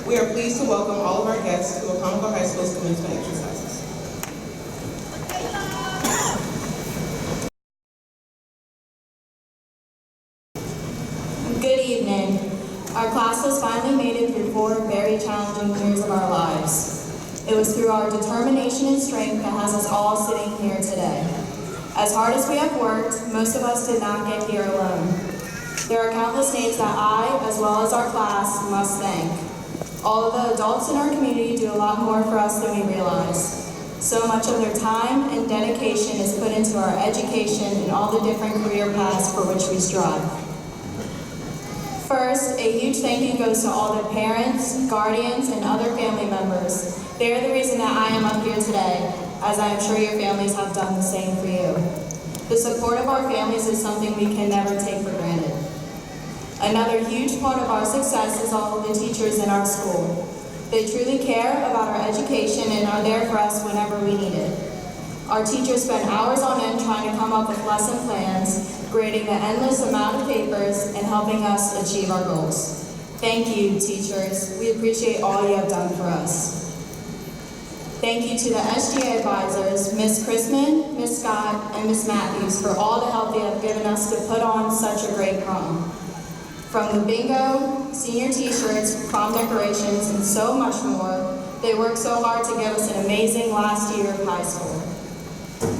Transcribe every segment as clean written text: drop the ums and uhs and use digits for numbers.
We are pleased to welcome all of our guests to Wicomico High School's commencement exercises. Good evening. Our class has finally made it through 4 very challenging years of our lives. It was through our determination and strength that has us all sitting here today. As hard as we have worked, most of us did not get here alone. There are countless names that I, as well as our class, must thank. All of the adults in our community do a lot more for us than we realize. So much of their time and dedication is put into our education and all the different career paths for which we strive. First, a huge thank you goes to all their parents, guardians, and other family members. They are the reason that I am up here today, as I am sure your families have done the same for you. The support of our families is something we can never take for granted. Another huge part of our success is all of the teachers in our school. They truly care about our education and are there for us whenever we need it. Our teachers spend hours on end trying to come up with lesson plans, grading the endless amount of papers, and helping us achieve our goals. Thank you, teachers. We appreciate all you have done for us. Thank you to the SGA advisors, Ms. Chrisman, Ms. Scott, and Ms. Matthews for all the help they have given us to put on such a great prom. From the bingo, senior t-shirts, prom decorations, and so much more, they worked so hard to give us an amazing last year of high school.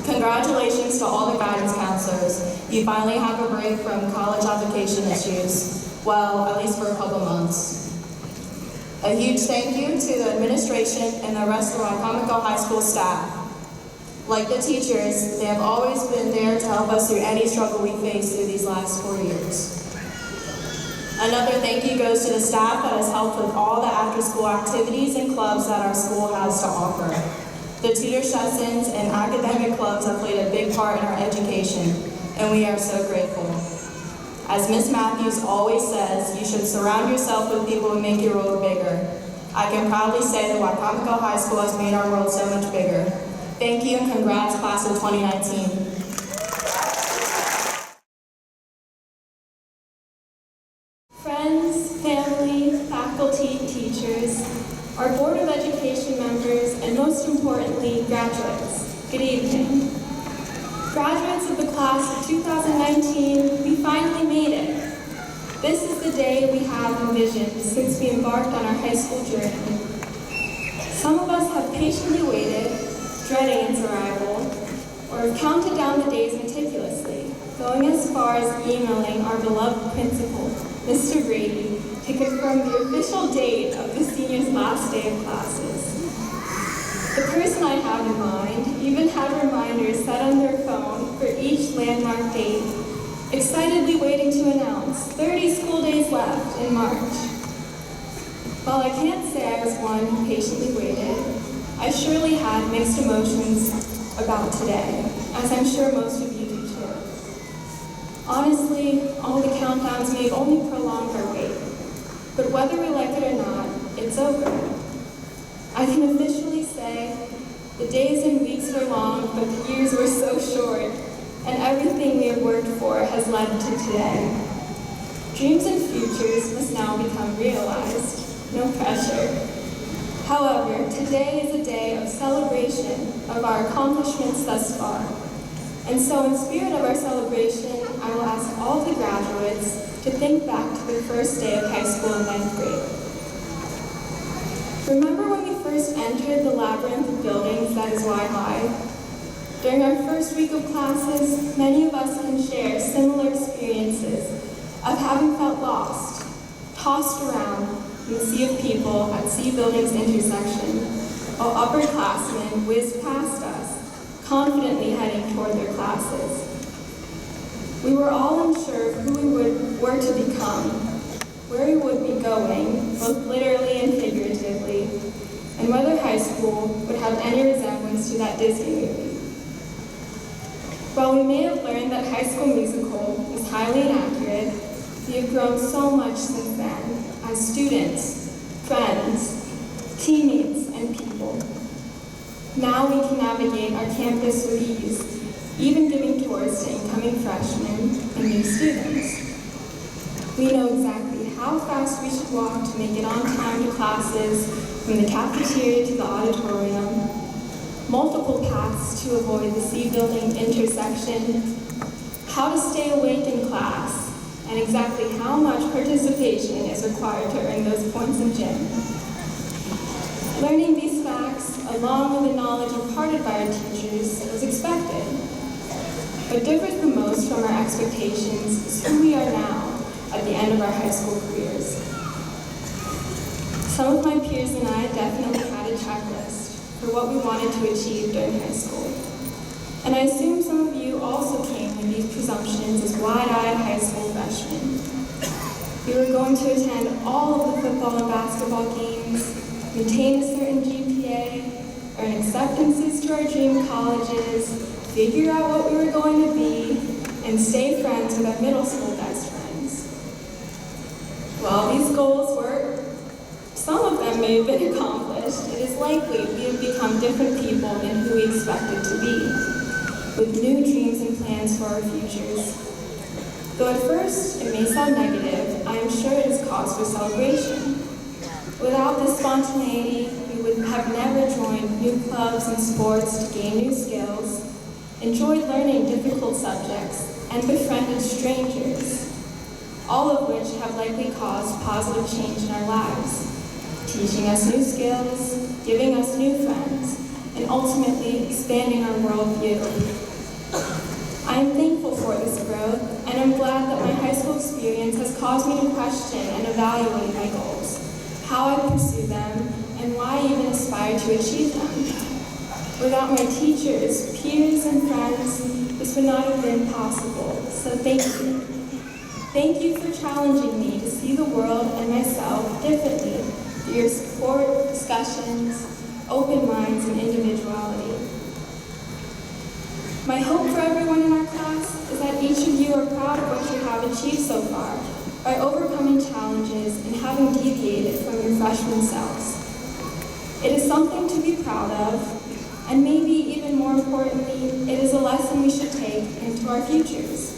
Congratulations to all the guidance counselors. You finally have a break from college application issues. Well, at least for a couple months. A huge thank you to the administration and the rest of our Wicomico High School staff. Like the teachers, they have always been there to help us through any struggle we face through these last 4 years. Another thank you goes to the staff that has helped with all the after-school activities and clubs that our school has to offer. The tutor sessions and academic clubs have played a big part in our education, and we are so grateful. As Ms. Matthews always says, you should surround yourself with people who make your world bigger. I can proudly say that Wicomico High School has made our world so much bigger. Thank you and congrats, class of 2019. Friends, family, faculty, teachers, our Board of Education members, and most importantly, graduates, good evening. Graduates of the class of 2019, we finally made it. This is the day we have envisioned since we embarked on our high school journey. Some of us have patiently waited, dreading its arrival, or have counted down the days meticulously, going as far as emailing our beloved principal, Mr. Brady, to confirm the official date of the seniors' last day of classes. The person I have in mind even had reminders set on their phone for each landmark date, excitedly waiting to announce 30 school days left in March. While I can't say I was one who patiently waited, I surely had mixed emotions about today, as I'm sure most of you do too. Honestly, all the countdowns may have only prolonged our wait, but whether we like it or not, it's over. I can officially say the days and weeks were long, but the years were so short, and everything we have worked for has led to today. Dreams and futures must now become realized, no pressure. However, today is a day of celebration of our accomplishments thus far. And so in spirit of our celebration, I will ask all the graduates to think back to their first day of high school in 9th grade. Remember when we first entered the labyrinth of buildings that is Y-High? During our first week of classes, many of us can share similar experiences of having felt lost, tossed around in the sea of people at C Building's intersection, while upperclassmen whizzed past us, confidently heading toward their classes. We were all unsure of who we were to become, where we would be going, both literally and figuratively, and whether high school would have any resemblance to that Disney movie. While we may have learned that High School Musical is highly inaccurate, we have grown so much since then as students, friends, teammates, and people. Now we can navigate our campus with ease, even giving tours to incoming freshmen and new students. We know exactly how fast we should walk to make it on time to classes, from the cafeteria to the auditorium, multiple paths to avoid the C-building intersection, how to stay awake in class, and exactly how much participation is required to earn those points in gym. Learning these facts, along with the knowledge imparted by our teachers, was expected. What differs the most from our expectations is who we are now at the end of our high school careers. Some of my peers and I definitely had a checklist for what we wanted to achieve during high school. And I assume some of you also came with these presumptions as wide-eyed high school freshmen. We were going to attend all of the football and basketball games, maintain a certain GPA, earn acceptances to our dream colleges, figure out what we were going to be, and stay friends with our middle school best friends. While these goals were, some of them may have been accomplished, it is likely we have become different people than who we expected to be, with new dreams and plans for our futures. Though at first it may sound negative, I am sure it is cause for celebration. Without this spontaneity, we would have never joined new clubs and sports to gain new skills, enjoyed learning difficult subjects, and befriended strangers, all of which have likely caused positive change in our lives, teaching us new skills, giving us new friends, and ultimately expanding our worldview. I am thankful for this growth, and I'm glad that my high school experience has caused me to question and evaluate my goals, how I pursue them, and why I even aspire to achieve them. Without my teachers, peers, and friends, this would not have been possible, so thank you. Thank you for challenging me to see the world and myself differently through your support, discussions, open minds, and individuality. My hope for everyone in our class is that each of you are proud of what you have achieved so far by overcoming challenges and having deviated from your freshman selves. It is something to be proud of, and maybe even more importantly, it is a lesson we should take into our futures.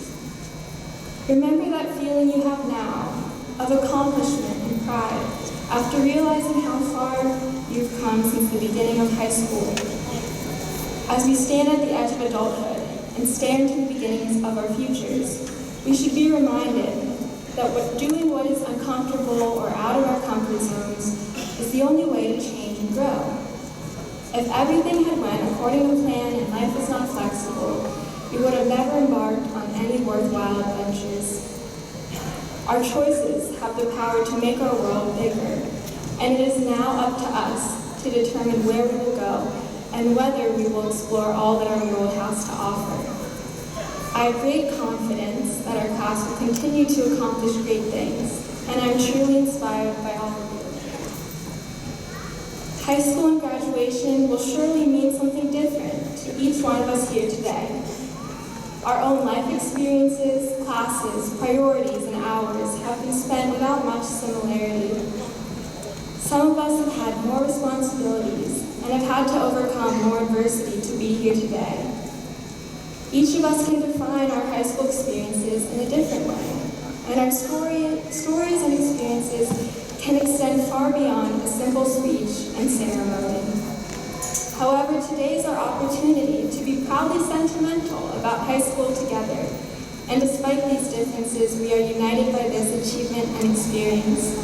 Remember that feeling you have now of accomplishment and pride after realizing how far you've come since the beginning of high school. As we stand at the edge of adulthood and stare into the beginnings of our futures, we should be reminded that doing what is uncomfortable or out of our comfort zones is the only way to change and grow. If everything had went according to plan and life was not flexible, we would have never embarked on any worthwhile adventures. Our choices have the power to make our world bigger, and it is now up to us to determine where we will go and whether we will explore all that our world has to offer. I have great confidence that our class will continue to accomplish great things, and I'm truly inspired by all of you. High school and graduation will surely mean something different to each one of us here today. Our own life experiences, classes, priorities, and hours have been spent without much similarity. Some of us have had more responsibilities and have had to overcome more adversity to be here today. Each of us can define our high school experiences in a different way, and our stories and experiences can extend far beyond a simple speech and ceremony. However, today is our opportunity to be proudly sentimental about high school together, and despite these differences, we are united by this achievement and experience.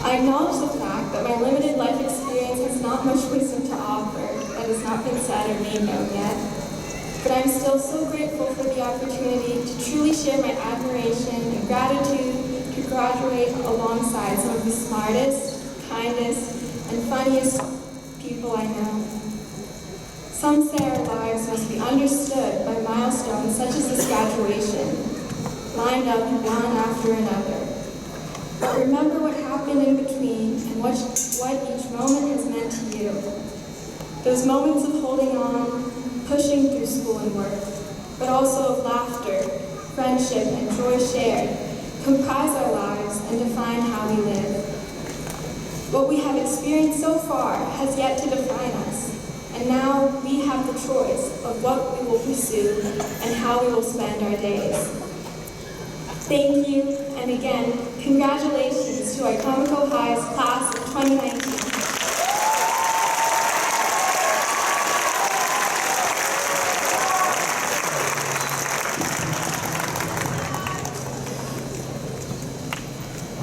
I acknowledge the fact that my limited life experience has not much wisdom to offer that has not been said or made known yet, but I'm still so grateful for the opportunity to truly share my admiration and gratitude to graduate alongside some of the smartest, kindest, and funniest people I know. Some say our lives must be understood by milestones such as this graduation, lined up one after another. But remember what happened in between and what each moment has meant to you. Those moments of holding on, pushing through school and work, but also of laughter, friendship, and joy shared, comprise our lives and define how we live. What we have experienced so far has yet to define us, and now we have the choice of what we will pursue and how we will spend our days. Thank you. and again, congratulations to Wicomico High's class of 2019.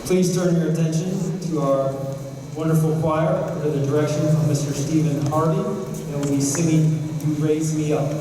Please turn your attention to our wonderful choir under the direction of Mr. Stephen Harvey, and we'll be singing "You Raise Me Up."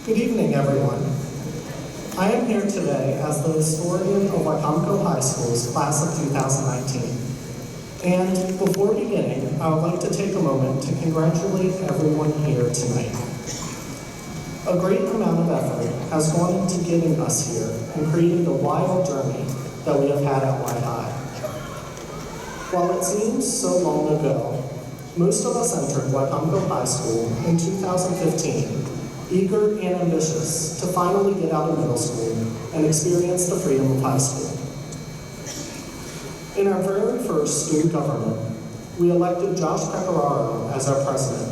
Good evening, everyone. I am here today as the historian of Wicomico High School's class of 2019. And before beginning, I would like to take a moment to congratulate everyone here tonight. A great amount of effort has gone into getting us here and created a wild journey that we have had at White High. While it seems so long ago, most of us entered Wicomico High School in 2015, eager and ambitious to finally get out of middle school and experience the freedom of high school. In our very first student government, we elected Josh Pecoraro as our president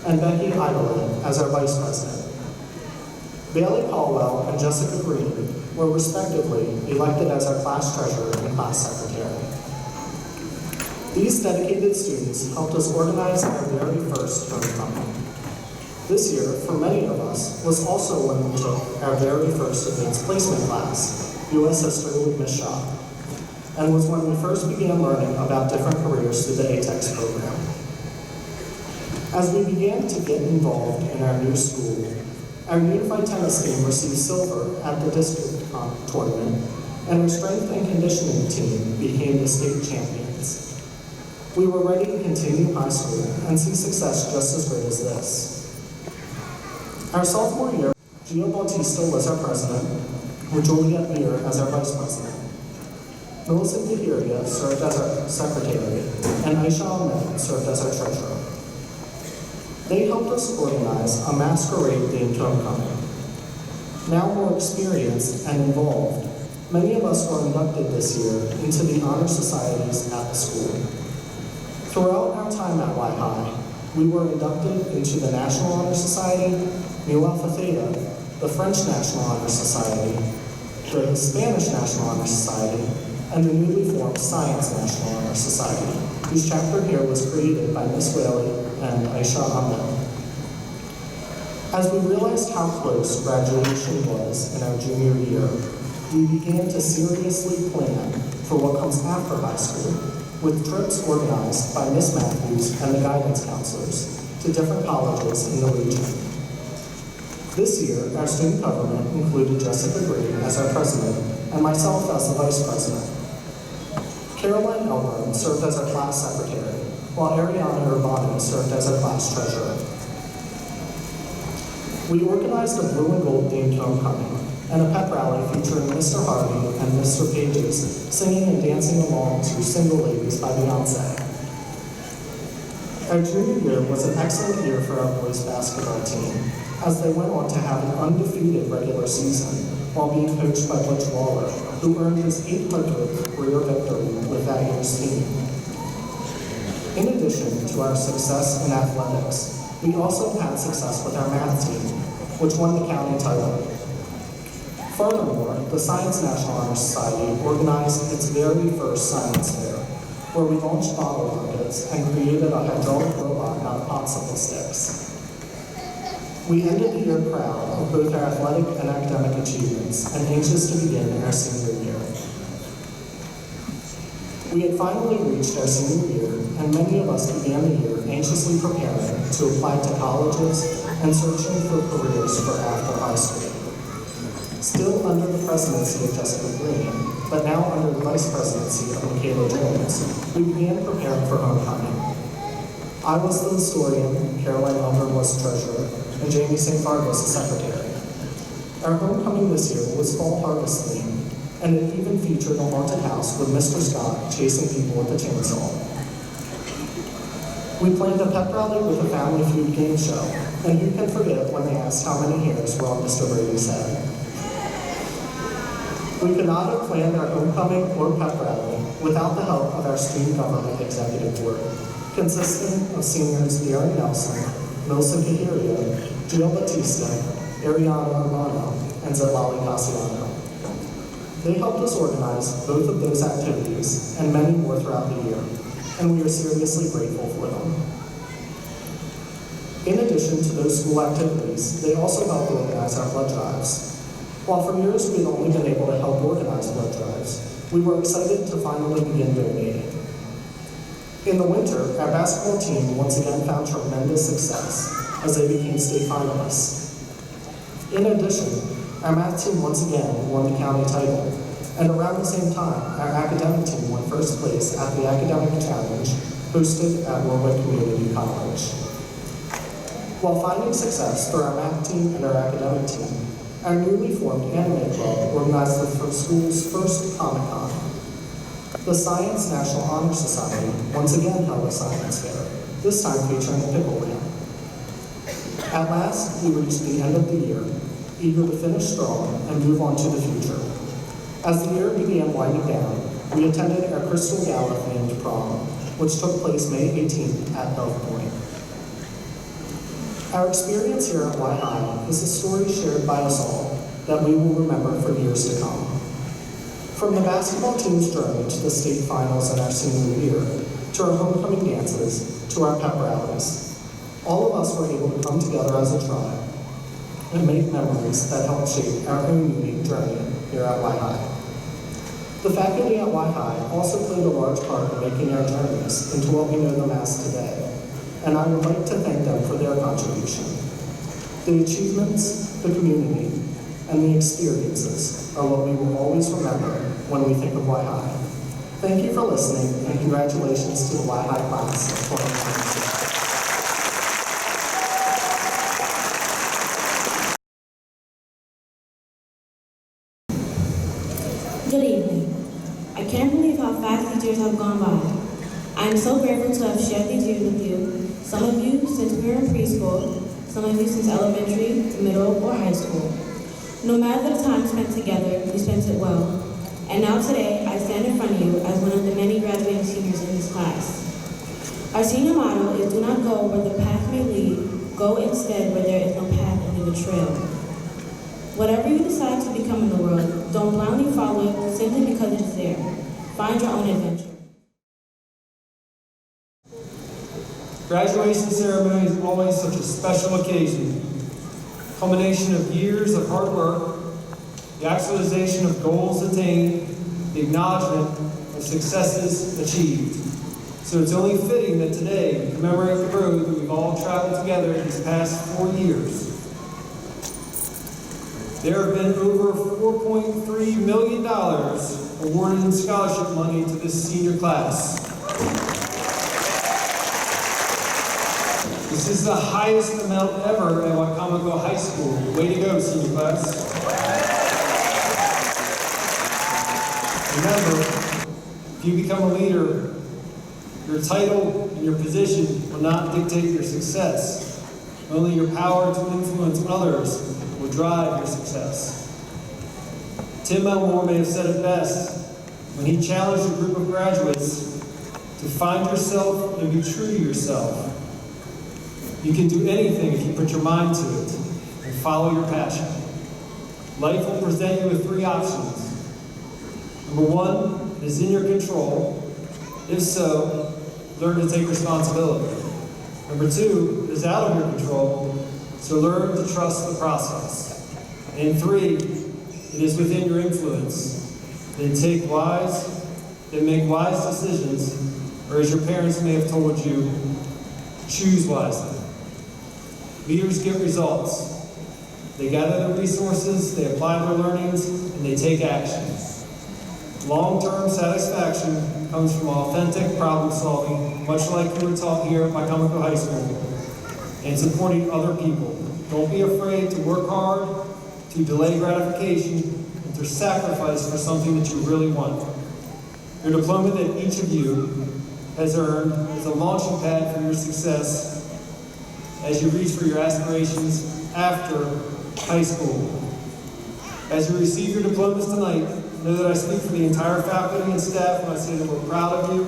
and Becky Idolin as our vice president. Bailey Caldwell and Jessica Green were respectively elected as our class treasurer and class secretary. These dedicated students helped us organize our very first homecoming. This year, for many of us, was also when we took our very first advanced placement class, U.S. History with Ms. Shaw, and was when we first began learning about different careers through the ATEX program. As we began to get involved in our new school, our unified tennis team received silver at the district tournament, and our strength and conditioning team became the state champions. We were ready to continue high school and see success just as great as this. Our sophomore year, Gio Bautista was our president, with Juliet Muir as our vice president. Millicent Gahiria served as our secretary, and Aisha Ahmed served as our treasurer. They helped us organize a masquerade-themed homecoming. Now more experienced and involved, many of us were inducted this year into the honor societies at the school. Throughout our time at White High, we were inducted into the National Honor Society, Mu Alpha Theta, the French National Honor Society, the Spanish National Honor Society, and the newly formed Science National Honor Society, whose chapter here was created by Miss Whaley and Aisha Ahmed. As we realized how close graduation was in our junior year, we began to seriously plan for what comes after high school, with trips organized by Miss Matthews and the guidance counselors to different colleges in the region. This year, our student government included Jessica Green as our president and myself as the vice president. Caroline Elburn served as our class secretary, while Ariana Urbani served as our class treasurer. We organized a blue and gold themed homecoming and a pep rally featuring Mr. Harvey and Mr. Pages singing and dancing along to Single Ladies by Beyonce. Our junior year was an excellent year for our boys basketball team, as they went on to have an undefeated regular season while being coached by Butch Waller, who earned his 800th career victory with that year's team. In addition to our success in athletics, we also had success with our math team, which won the county title. Furthermore, the Science National Honor Society organized its very first science fair, where we launched bottle rockets and created a hydraulic robot out of popsicle sticks. We ended the year proud of both our athletic and academic achievements and anxious to begin our senior year. We had finally reached our senior year, and many of us began the year anxiously preparing to apply to colleges and searching for careers for after high school. Still under the presidency of Jessica Green, but now under the vice presidency of Michaela Jones, we began preparing for homecoming. I was the historian, Caroline Elmer was treasurer, and Jamie St. Barb was the secretary. Our homecoming this year was fall harvest themed, and it even featured a haunted house with Mr. Scott chasing people with a chainsaw. We planned a pep rally with a Family Feud game show, and who can forget when they asked how many hairs were on Mr. Brady's head. We could not have planned our homecoming or pep rally without the help of our student government executive board, consisting of seniors Darren Nelson, Milsa Cahirio, Jill Batista, Ariana Urbano, and Zetlali Cassiano. They helped us organize both of those activities and many more throughout the year, and we are seriously grateful for them. In addition to those school activities, they also helped organize our blood drives. While for years we had only been able to help organize blood drives, we were excited to finally begin donating. In the winter, our basketball team once again found tremendous success as they became state finalists. In addition, our math team once again won the county title, and around the same time, our academic team won first place at the Academic Challenge hosted at Warwick Community College. While finding success for our math team and our academic team, our newly formed anime club organized the school's first Comic-Con. The Science National Honor Society once again held a science fair, this time featuring a pickle wheel. At last, we reached the end of the year, eager to finish strong and move on to the future. As the year began winding down, we attended our Crystal Gala-themed prom, which took place May 18th at Dove Point. Our experience here at Y High is a story shared by us all that we will remember for years to come. From the basketball team's journey to the state finals in our senior year, to our homecoming dances, to our pep rallies, all of us were able to come together as a tribe and make memories that helped shape our own unique journey here at Y High. The faculty at Y High also played a large part in making our journeys into what we know them as today, and I would like to thank them for their contribution. The achievements, the community, and the experiences are what we will always remember when we think of Y High. Thank you for listening, and congratulations to the Y High class of 2022. Good evening. I can't believe how fast these years have gone by. I am so grateful to have shared these years with you, some of you since we were in preschool, some of you since elementary, middle, or high school. No matter the time spent together, we spent it well. And now today, I stand in front of you as one of the many graduating seniors in this class. Our senior motto is do not go where the path may lead, go instead where there is no path, only the trail. Whatever you decide to become in the world, don't blindly follow it simply because it is there. Find your own adventure. Graduation ceremony is always such a special occasion. Culmination of years of hard work, the actualization of goals attained, the acknowledgement of successes achieved. So it's only fitting that today we commemorate the road that we've all traveled together these past 4 years. There have been over $4.3 million awarded in scholarship money to this senior class. This is the highest amount ever at Wicomico High School. Way to go, senior class. Remember, if you become a leader, your title and your position will not dictate your success. Only your power to influence others will drive your success. Tim Elmore may have said it best when he challenged a group of graduates to find yourself and be true to yourself. You can do anything if you put your mind to it and follow your passion. Life will present you with three options. Number one, it is in your control. If so, learn to take responsibility. Number two, it is out of your control, so learn to trust the process. And three, it is within your influence. Then make wise decisions, or as your parents may have told you, choose wisely. Leaders get results. They gather the resources, they apply their learnings, and they take action. Long-term satisfaction comes from authentic problem solving, much like you were taught here at Wicomico High School, and supporting other people. Don't be afraid to work hard, to delay gratification, and to sacrifice for something that you really want. Your diploma that each of you has earned is a launching pad for your success as you reach for your aspirations after high school. As you receive your diplomas tonight, know that I speak for the entire faculty and staff when I say that we're proud of you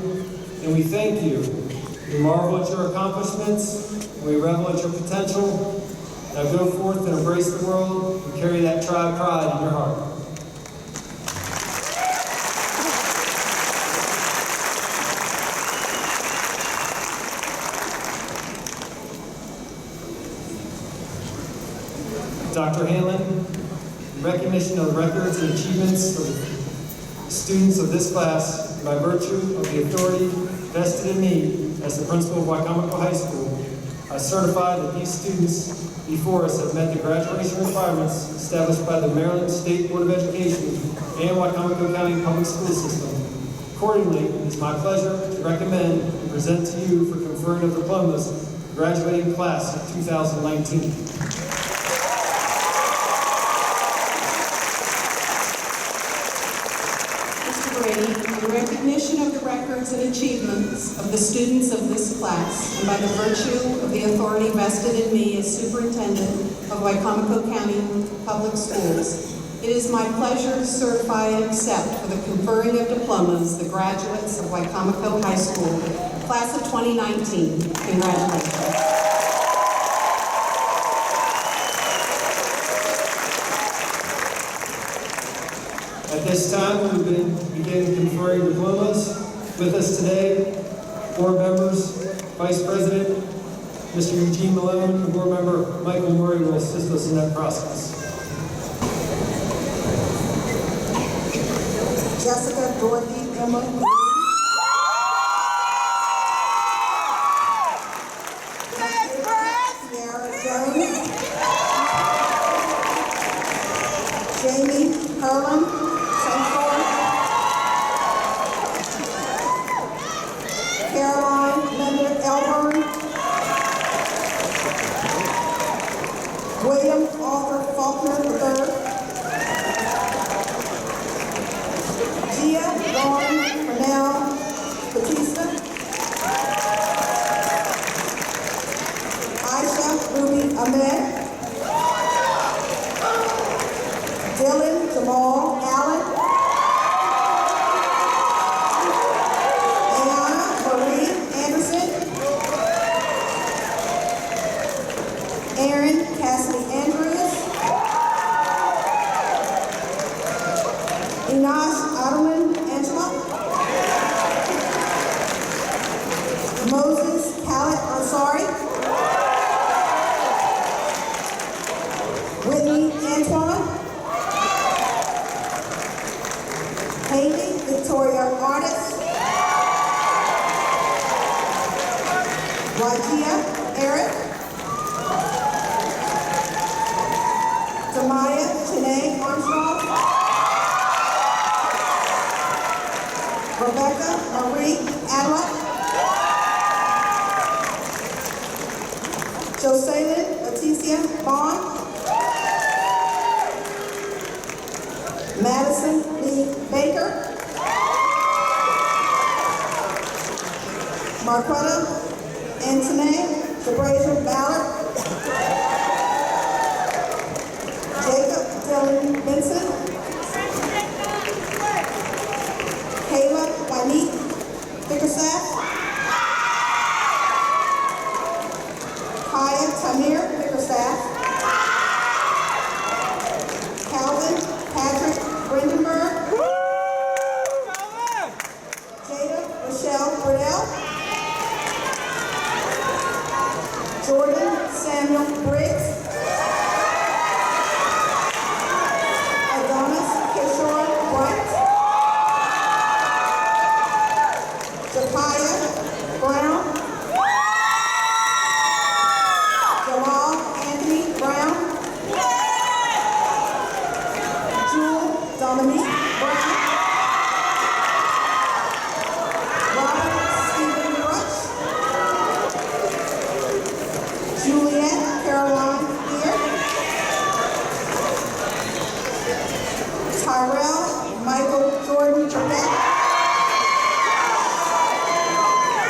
and we thank you. We marvel at your accomplishments and we revel at your potential. Now go forth and embrace the world and carry that tribe pride in your heart. Dr. Hanlon, in recognition of the records and achievements of the students of this class, by virtue of the authority vested in me as the principal of Wicomico High School, I certify that these students before us have met the graduation requirements established by the Maryland State Board of Education and Wicomico County Public School System. Accordingly, it is my pleasure to recommend and present to you for conferring of diplomas the graduating class of 2019. In recognition of the records and achievements of the students of this class, and by the virtue of the authority vested in me as superintendent of Wicomico County Public Schools, it is my pleasure to certify and accept for the conferring of diplomas the graduates of Wicomico High School, class of 2019. Congratulations. At this time, we begin conferring diplomas. With us today, board members, Vice President Mr. Eugene Malone, and board member Michael Murray will assist us in that process. Jessica Dorothy Emma. Jamie Herman. Caroline Linda Elburn, William Arthur Faulkner III, Gia Lauren Purnell Batista, Aisha Ruby Ahmed, Dylan Jamal Allen, Aaron Cassidy Andrews, Enos Ottoman Angela, Moses Khaled Ansari, Whitney Antoine, Haley Victoria Artist, Wajia Eric, Tamaya Chene Armstrong, Rebecca Marie Adler, Jocelyn Leticia Bond, Madison Lee Baker, Marquetta Antoine DeBrazier Ballard, Jacob Dylan Benson, Jordan Samuel Briggs. Adonis Kishore White. Jakiah Brown. Jamal Anthony Brown. Jewel Dominique Brown. Robert Stephen Brutch. Juliette Caroline Beard. Tyrell Michael Jordan Trebek.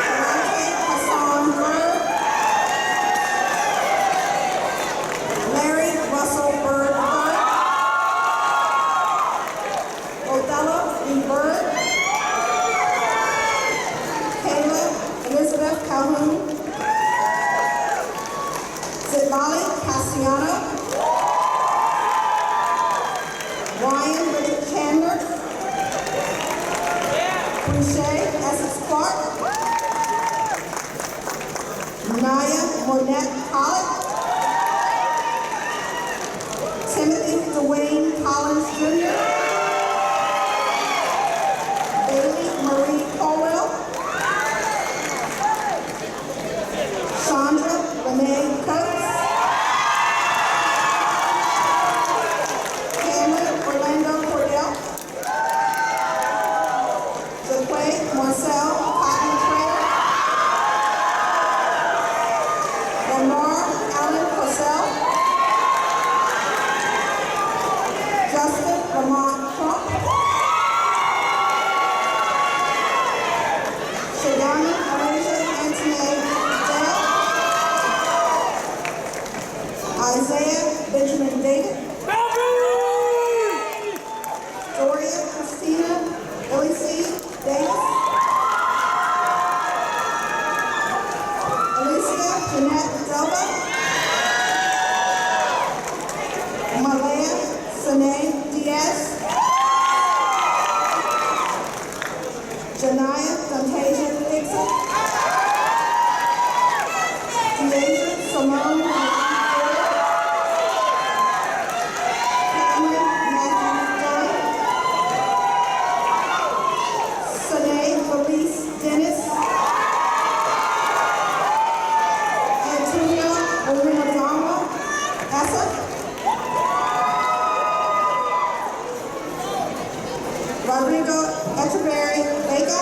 Kalante Hassan Bird. Larry Russell Bird III. Othello E. Bird. Kayla Elizabeth Calhoun. Zidmali Cassiano. Ryan Richard Chandler. Boucher Essex Clark. Naya Monette Pollitt. Timothy Dwayne Collins Jr. Bailey Marie Colwell. Chandra Renee Coates. Cameron Orlando Cordell. Jaquay Marcel Cotton Trader. Lamar Allen Cosell. Justin Lamont Trump. Shadani Malaysia Antoine Dale. Isaiah Benjamin David. Doria Christina Elise Davis. Alicia Jeanette Delva. Malaya Sine Diaz. Janaya Fantasia Dixon. Deasia Simone Ford. Cameron Matthew Dunn. Sine Felice Dennis. Antonia Orinadama Essa. Rodrigo Echeverry Vega.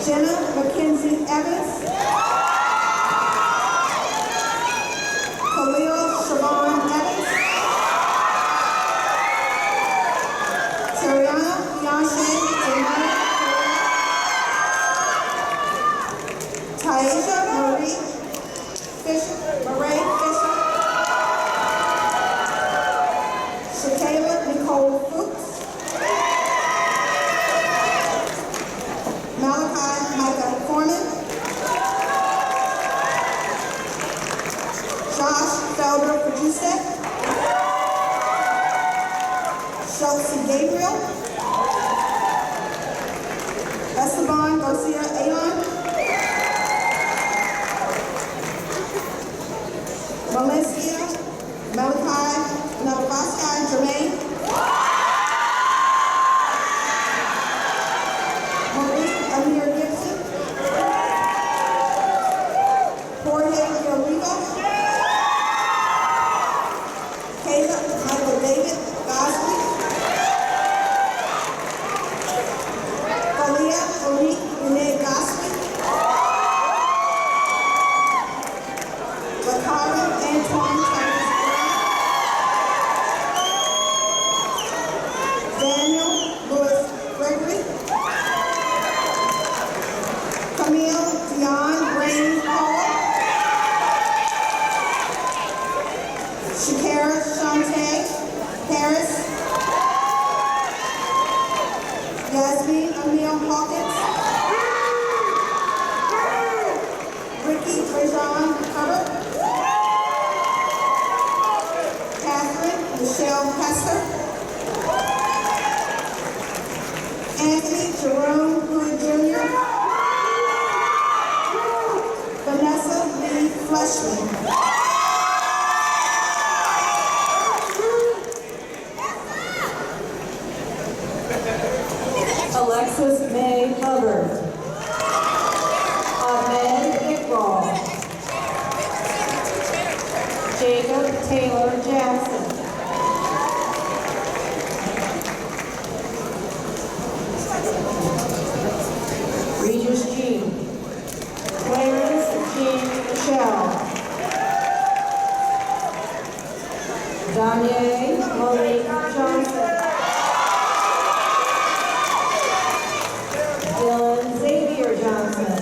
Jenna Mackenzie Evans. Khalil Siobhan Evans. Tariana Beyonce Denai Taisha Marie Fisher. Shakayla Nicole Fuchs. Malachi Micah Foreman. Josh Felder Producer. Chelsea Gabriel. Esteban Garcia Alon. Valencia Malachi Navaskai Jermaine. Marie Amir Gibson. Jorge Oliva. Caleb Michael David Gosby. Valia Monique Renee Gosby. Lakara Antoine Thomas Brown. Daniel Lewis Gregory. Camille Dion Rain Hall. Shakira Shantae Harris. Yasmin Emil Hawkins. Ricky Trajan Hubbard. Catherine Michelle Hester. Anthony Jerome Hood Jr., Vanessa Lee Fleshman, Alexis May Hubbard, Ahmed Iqbal, Jacob Taylor Jackson, Regis Jean, Clarence Jean Michelle, Danye Malik Johnson, Dylan Xavier Johnson,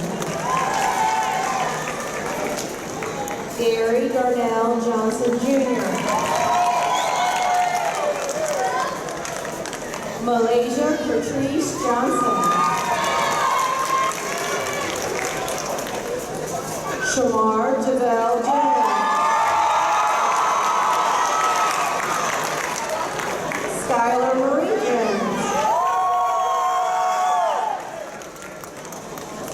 Gary Darnell Johnson Jr., Malaysia Patrice Johnson, Shamar Javel Jr., Skylar Marie Jones,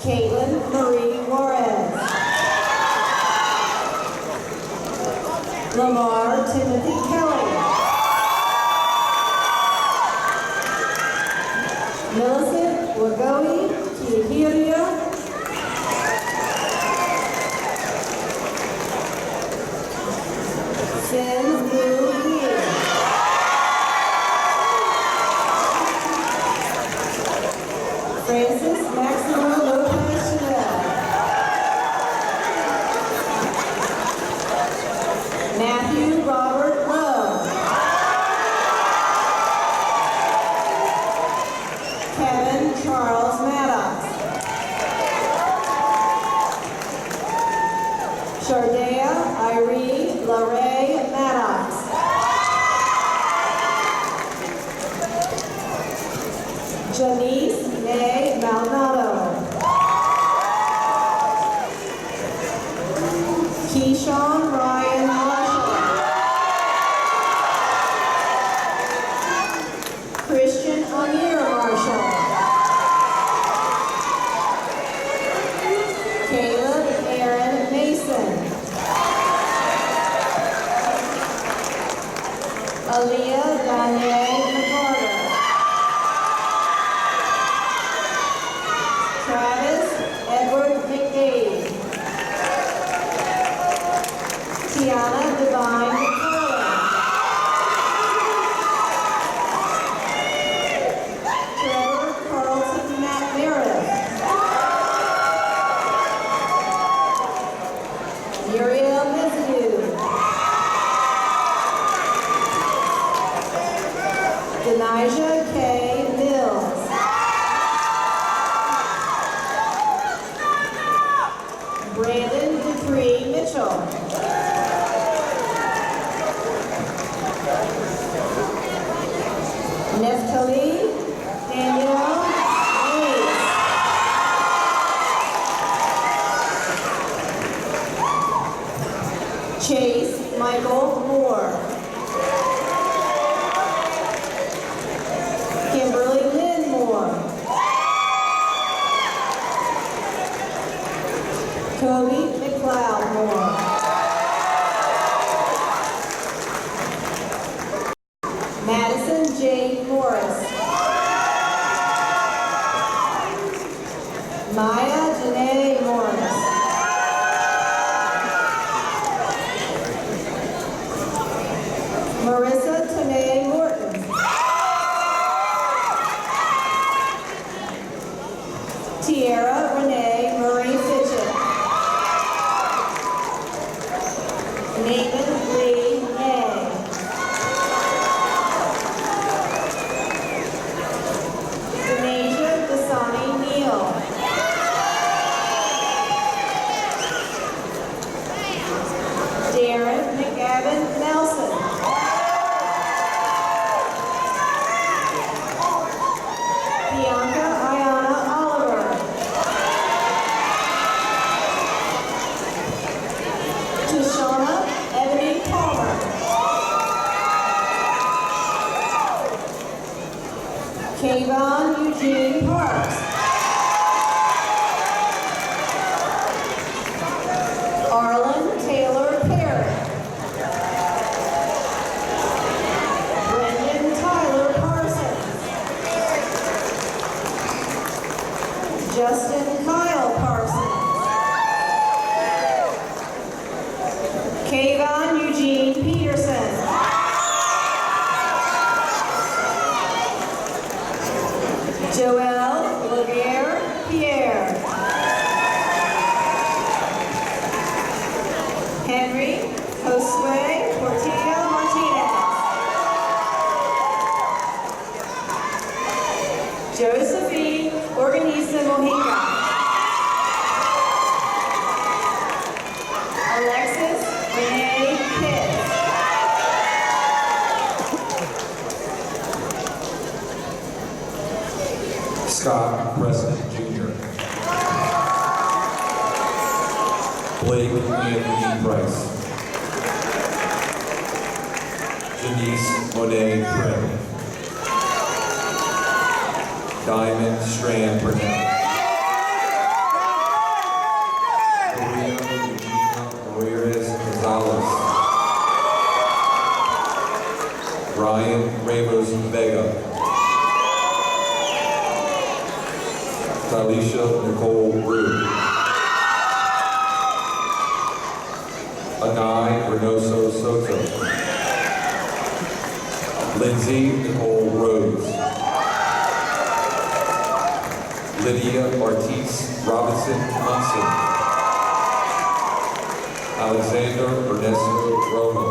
Caitlin Marie Juarez, Lamar Timothy Kelly, Millicent Wagoi Kihiria, Sin Lu Yi, Francis Maximo Lopez Chanel, Matthew Robert Lowe, Kevin Charles Maddox, Shardea Irene LaRae Maddox, Janice Nay Maldonado, Keyshawn Ryan Marshall, Christian Amir Marshall, Caleb Aaron Mason, Aaliyah Danye McCarter, Travis Edward McDade, Tiana Divine McCullough, Trevor Carlton Meredith, Muriel Mizzou, Denijah K. Mills, Brandon Dupree Mitchell, Neftali Daniel Hayes, Chase Michael Moore, Kimberly Lynn Moore, Kobe McLeod Moore, Madison J. Morris, Maya Janae Morris, Marissa Tanae Morton, Tierra Renee Marie Fitchett, Nathan Lee May, Denasia Dasani Neal, Darren McGavin Nelson, Bianca Ayana Oliver, Justin Kyle Parsons. Kayvon Eugene Peterson. Joel Laguerre Pierre. Henry Josue Portillo Martinez. Josephine Organiza Mojica. Alexis Renee Pitts. Scott Preston Jr. Blake Anthony Price. Janice Monet Prim. Diamond Strand Burnett. Maria Eugenia Ramirez Gonzalez. Ryan Ramos Vega. Talisha Nicole Rue. Anai Reynoso Soto. Lindsay Nicole Rose. Lydia Ortiz Robinson Munson. Alexander Ernesto Romo.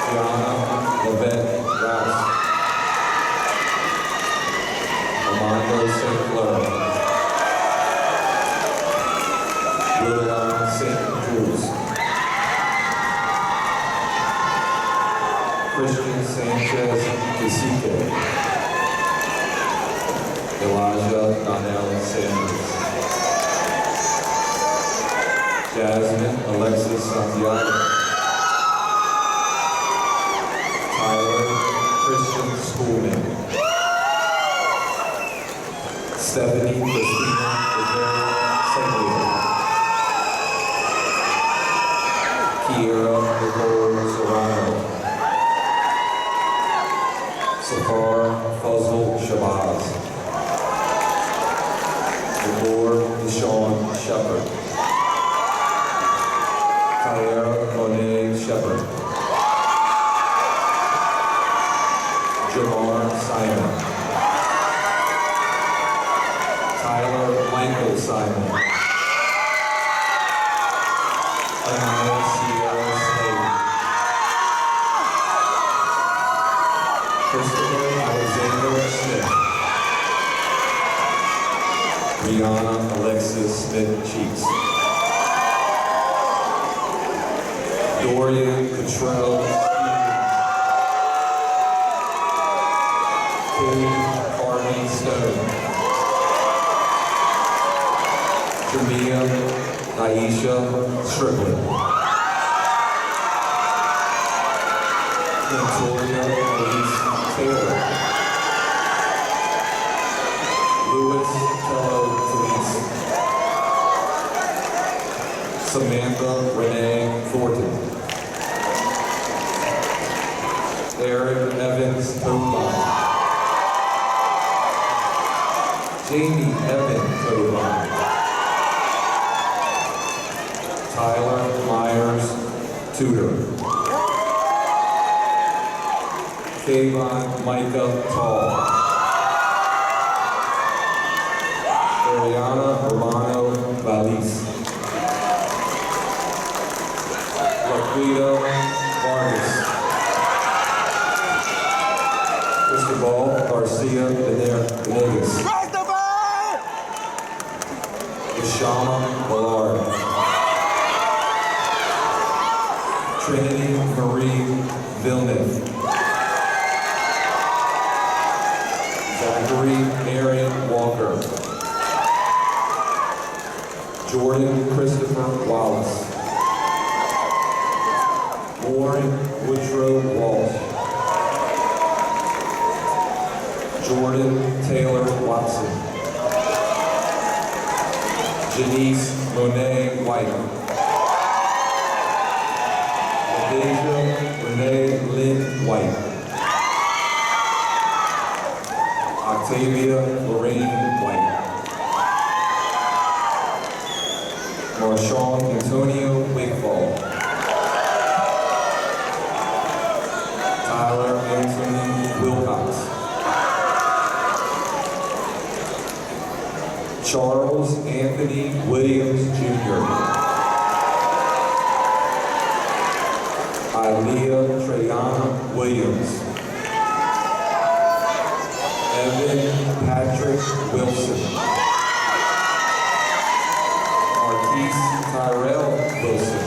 Gianna Levette Rouse. Armando St. Clair. William St. Jules. Christian Sanchez Cacique. Elijah Donnell Sanders. Jasmine Alexis Santiago. Tyler Christian Schoolman. Stephanie Christina Rivera Seglia. Kiera Nicole Serrano. Safar Fazl Shabazz. Nicole Deshawn Shepard. Tyera Monet Shepard. Jamar Simon. Tyler Michael Simon. Anaya Sierra Slade. Christopher Alexander Smith. Rihanna Alexis Smith Cheeks. Dorian Cottrell Stevens. Harvey Stone. Jamia Aisha Strickland. Victoria Elise Taylor. Louis Tello Felice. Samantha Renee Thornton. Eric Evans Toban. Jamie Evan Toban. Tyler Myers Tudor. Kayvon Micah Tall. Ariana Romano Valise. Laquita Vargas. Cristobal Garcia Venegas. Ishama Ballard. Trinity Marie Villeneuve. Zachary Marion Walker. Jordan Christopher Wallace. Warren Woodrow Walsh. Jordan Taylor Watson. Janice Monet White. Deja Renee Lynn White. Octavia Lorraine White. Marshawn Antonio Wigfall. Tyler Anthony Wilcox. Charles Anthony Williams Jr. Ilea Trayana Williams. Evan Patrick Wilson. Marquise Tyrell Wilson.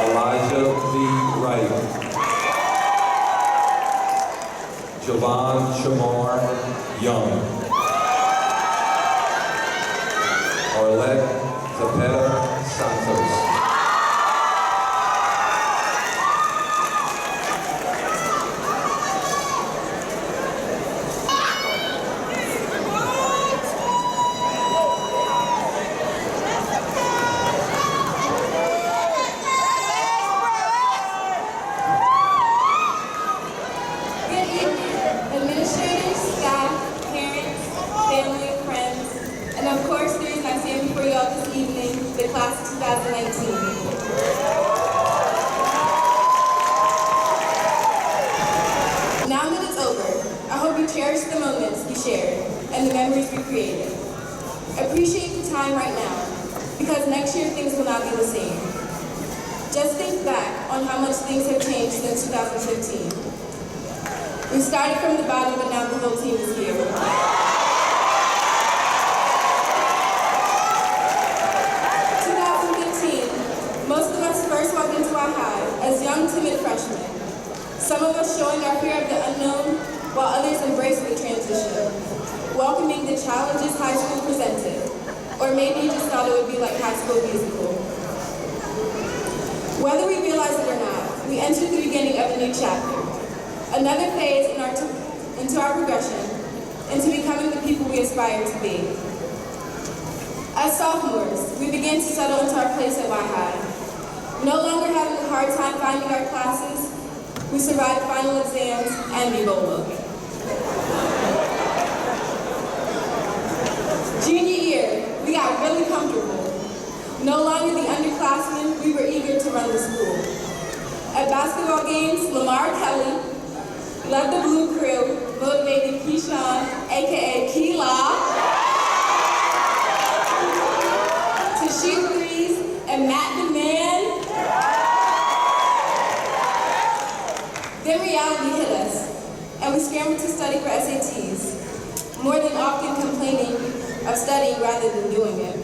Elijah Lee Wright. Javon Shamar Young. Arlette Zapeta Santos. Now that it's over, I hope you cherish the moments we shared and the memories we created. Appreciate the time right now, because next year things will not be the same. Just think back on how much things have changed since 2015. We started from the bottom, but now the whole team is here. 2015, most of us first walked into our high as young, timid freshmen. Some of us showing our fear of the unknown, while others embraced the transition, welcoming the challenges high school presented, or maybe you just thought it would be like High School Musical. Whether we realize it or not, we entered the beginning of a new chapter, another phase into our progression, into becoming the people we aspire to be. As sophomores, we began to settle into our place at Y-High, no longer having a hard time finding our classes. We survived final exams and Ebola. Junior year, we got really comfortable. No longer the underclassmen, we were eager to run the school. At basketball games, Lamar Kelly led the Blue Crew, motivating Keyshawn, aka Keela, to shoot threes, and Matt the Man. Then reality hit us, and we scrambled to study for SATs, more than often complaining of studying rather than doing it.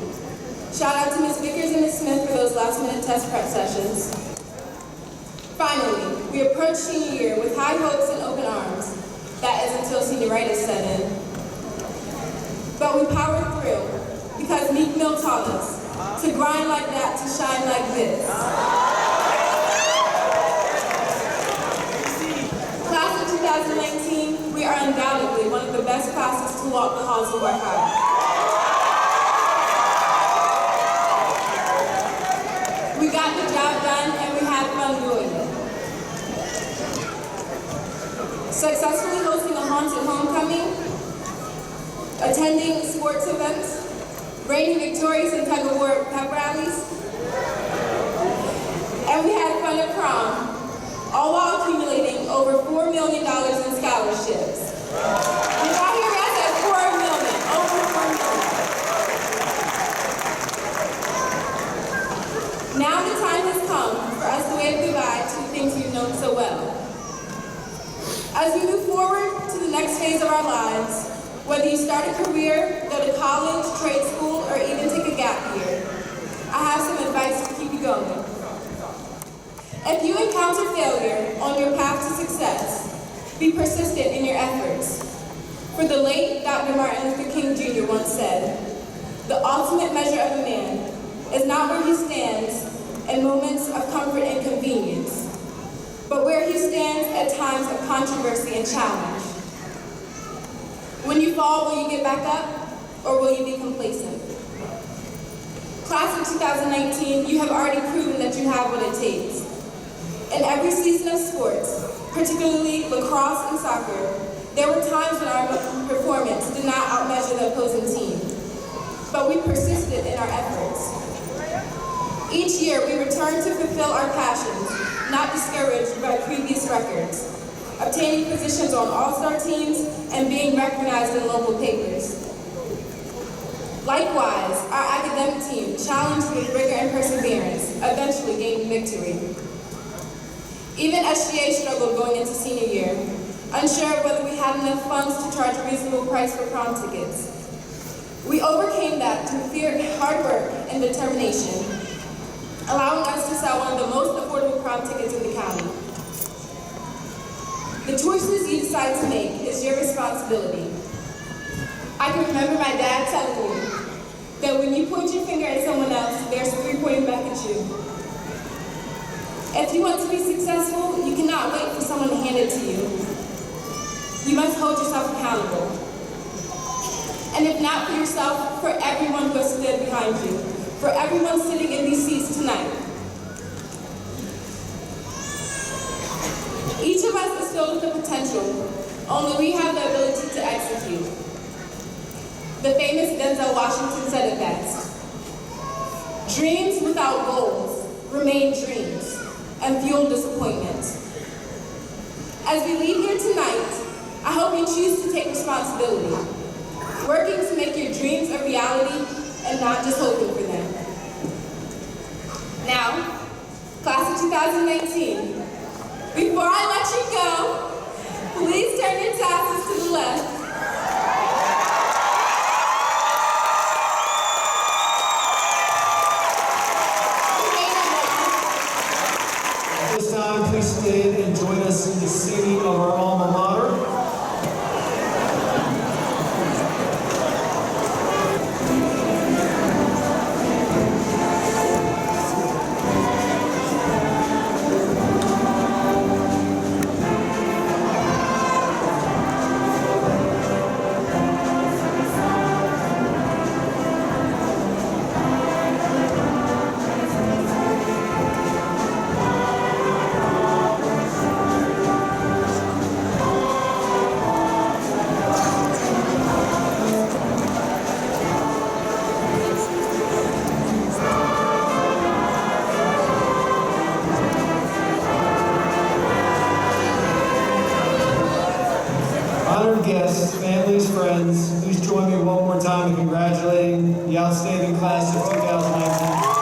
Shout out to Ms. Vickers and Ms. Smith for those last-minute test prep sessions. Finally, we approached senior year with high hopes and open arms. That is until senioritis set in. But we powered through, because Meek Mill taught us to grind like that, to shine like this. Class of 2019, we are undoubtedly one of the best classes to walk the halls of our high. We got the job done and we had fun doing it. Successfully hosting a haunted homecoming, attending sports events, reigning victorious in tug-of-war pep rallies, and we had fun at prom, all while accumulating over $4 million in scholarships. Did y'all hear that? That's $4 million, over $4 million. Now the time has come for us to wave goodbye to the things we've known so well. As we move forward to the next phase of our lives, whether you start a career, go to college, trade school, or even take a gap year, I have some advice to keep you going. If you encounter failure on your path to success, be persistent in your efforts. For the late Dr. Martin Luther King Jr. once said, "The ultimate measure of a man is not where he stands in moments of comfort and convenience, but where he stands at times of controversy and challenge." When you fall, will you get back up, or will you be complacent? Class of 2019, you have already proven that you have what it takes. In every season of sports, particularly lacrosse and soccer, there were times when our performance did not outmeasure the opposing team, but we persisted in our efforts. Each year, we returned to fulfill our passions, not discouraged by previous records, obtaining positions on all-star teams and being recognized in local papers. Likewise, our academic team, challenged with rigor and perseverance, eventually gained victory. Even SGA struggled going into senior year, unsure of whether we had enough funds to charge a reasonable price for prom tickets. We overcame that through hard work and determination, allowing us to sell one of the most affordable prom tickets in the county. The choices you decide to make is your responsibility. I can remember my dad telling me that when you point your finger at someone else, there's three pointing back at you. If you want to be successful, you cannot wait for someone to hand it to you. You must hold yourself accountable. And if not for yourself, for everyone who has stood behind you, for everyone sitting in these seats tonight. Each of us is filled with the potential, only we have the ability to execute. The famous Denzel Washington said it best. Dreams without goals remain dreams and fuel disappointment. As we leave here tonight, I hope you choose to take responsibility, working to make your dreams a reality and not just hoping for them. Now, class of 2019, before I let you go, please turn your tassels to the left. At this time, please stand and join us in the singing of our alma mater. Honored guests, families, friends, please join me one more time in congratulating the outstanding class of 2019.